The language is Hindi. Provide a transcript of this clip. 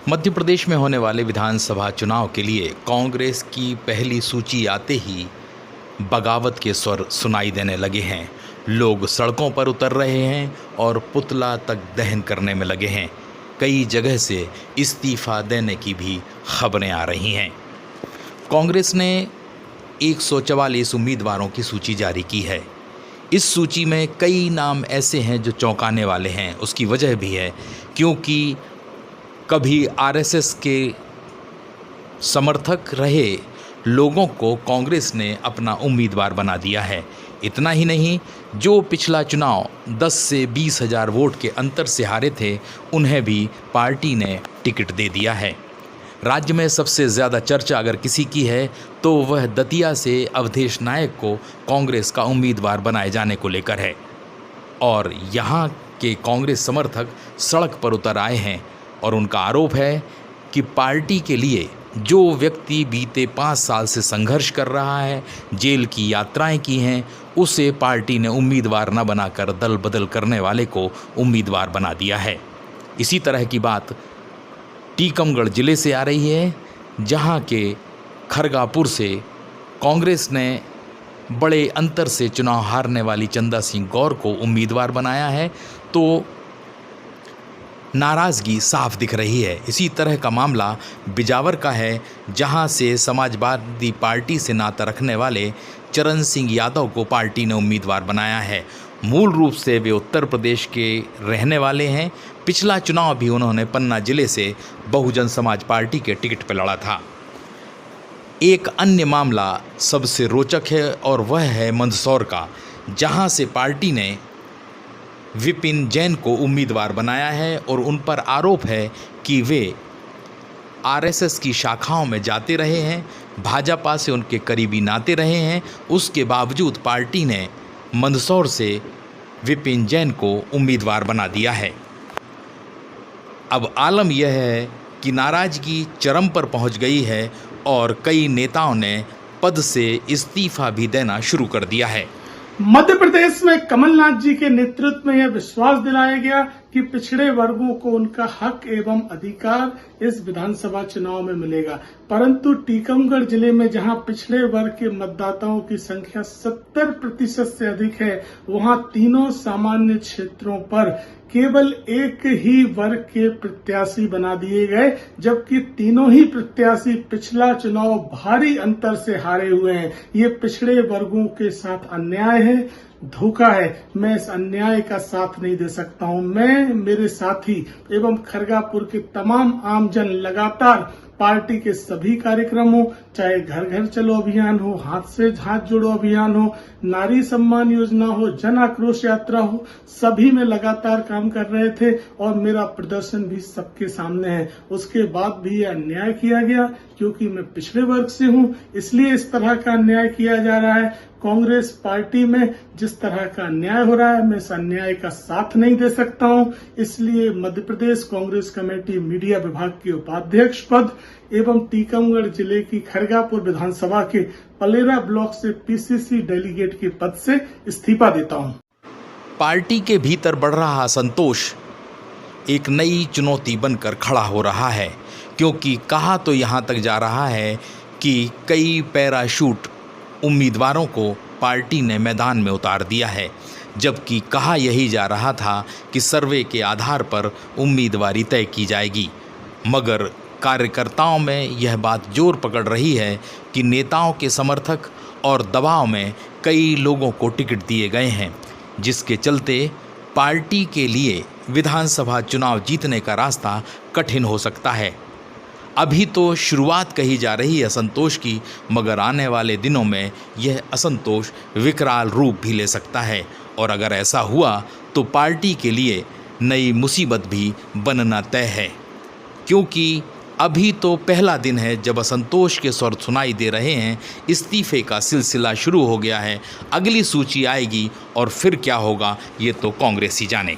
मध्य प्रदेश में होने वाले विधानसभा चुनाव के लिए कांग्रेस की पहली सूची आते ही बगावत के स्वर सुनाई देने लगे हैं। लोग सड़कों पर उतर रहे हैं और पुतला तक दहन करने में लगे हैं। कई जगह से इस्तीफा देने की भी खबरें आ रही हैं। कांग्रेस ने 144 उम्मीदवारों की सूची जारी की है। इस सूची में कई नाम ऐसे हैं जो चौंकाने वाले हैं। उसकी वजह भी है क्योंकि कभी आरएसएस के समर्थक रहे लोगों को कांग्रेस ने अपना उम्मीदवार बना दिया है। इतना ही नहीं, जो पिछला चुनाव 10 से 20 हज़ार वोट के अंतर से हारे थे, उन्हें भी पार्टी ने टिकट दे दिया है। राज्य में सबसे ज़्यादा चर्चा अगर किसी की है तो वह दतिया से अवधेश नायक को कांग्रेस का उम्मीदवार बनाए जाने को लेकर है। और यहाँ के कांग्रेस समर्थक सड़क पर उतर आए हैं और उनका आरोप है कि पार्टी के लिए जो व्यक्ति बीते 5 साल से संघर्ष कर रहा है, जेल की यात्राएं की हैं, उसे पार्टी ने उम्मीदवार न बनाकर दल बदल करने वाले को उम्मीदवार बना दिया है। इसी तरह की बात टीकमगढ़ जिले से आ रही है, जहां के खरगापुर से कांग्रेस ने बड़े अंतर से चुनाव हारने वाली चंदा सिंह गौर को उम्मीदवार बनाया है, तो नाराज़गी साफ दिख रही है। इसी तरह का मामला बिजावर का है, जहां से समाजवादी पार्टी से नाता रखने वाले चरण सिंह यादव को पार्टी ने उम्मीदवार बनाया है। मूल रूप से वे उत्तर प्रदेश के रहने वाले हैं। पिछला चुनाव भी उन्होंने पन्ना जिले से बहुजन समाज पार्टी के टिकट पर लड़ा था। एक अन्य मामला सबसे रोचक है और वह है मंदसौर का, जहां से पार्टी ने विपिन जैन को उम्मीदवार बनाया है और उन पर आरोप है कि वे आरएसएस की शाखाओं में जाते रहे हैं, भाजपा से उनके करीबी नाते रहे हैं। उसके बावजूद पार्टी ने मंदसौर से विपिन जैन को उम्मीदवार बना दिया है। अब आलम यह है कि नाराज़गी चरम पर पहुंच गई है और कई नेताओं ने पद से इस्तीफा भी देना शुरू कर दिया है। मध्य प्रदेश में कमलनाथ जी के नेतृत्व में यह विश्वास दिलाया गया कि पिछड़े वर्गों को उनका हक एवं अधिकार इस विधानसभा चुनाव में मिलेगा, परंतु टीकमगढ़ जिले में जहां पिछड़े वर्ग के मतदाताओं की संख्या 70% से अधिक है, वहां तीनों सामान्य क्षेत्रों पर केवल एक ही वर्ग के प्रत्याशी बना दिए गए, जबकि तीनों ही प्रत्याशी पिछला चुनाव भारी अंतर से हारे हुए हैं। ये पिछड़े वर्गों के साथ अन्याय है, धोखा है। मैं इस अन्याय का साथ नहीं दे सकता हूं। मैं, मेरे साथी एवं खरगापुर के तमाम आमजन लगातार पार्टी के सभी कार्यक्रमों, चाहे घर घर चलो अभियान हो, हाथ से हाथ जोड़ो अभियान हो, नारी सम्मान योजना हो, जन आक्रोश यात्रा हो, सभी में लगातार काम कर रहे थे और मेरा प्रदर्शन भी सबके सामने है। उसके बाद भी यह अन्याय किया गया क्योंकि मैं पिछड़े वर्ग से हूं, इसलिए इस तरह का अन्याय किया जा रहा है। कांग्रेस पार्टी में जिस तरह का अन्याय हो रहा है, मैं इस अन्याय का साथ नहीं दे सकता हूं। इसलिए मध्य प्रदेश कांग्रेस कमेटी मीडिया विभाग के उपाध्यक्ष पद एवं टीकमगढ़ जिले की खरगापुर विधानसभा के पलेरा ब्लॉक से पीसीसी डेलीगेट के पद से इस्तीफा देता हूं। पार्टी के भीतर बढ़ रहा असंतोष एक नई चुनौती बनकर खड़ा हो रहा है, क्योंकि कहा तो यहाँ तक जा रहा है कि कई पैराशूट उम्मीदवारों को पार्टी ने मैदान में उतार दिया है, जबकि कहा यही जा रहा था कि सर्वे के आधार पर उम्मीदवारी तय की जाएगी। मगर कार्यकर्ताओं में यह बात जोर पकड़ रही है कि नेताओं के समर्थक और दबाव में कई लोगों को टिकट दिए गए हैं, जिसके चलते पार्टी के लिए विधानसभा चुनाव जीतने का रास्ता कठिन हो सकता है। अभी तो शुरुआत कही जा रही है असंतोष की, मगर आने वाले दिनों में यह असंतोष विकराल रूप भी ले सकता है और अगर ऐसा हुआ तो पार्टी के लिए नई मुसीबत भी बनना तय है, क्योंकि अभी तो पहला दिन है जब असंतोष के स्वर सुनाई दे रहे हैं। इस्तीफे का सिलसिला शुरू हो गया है। अगली सूची आएगी और फिर क्या होगा ये तो कांग्रेस ही जाने।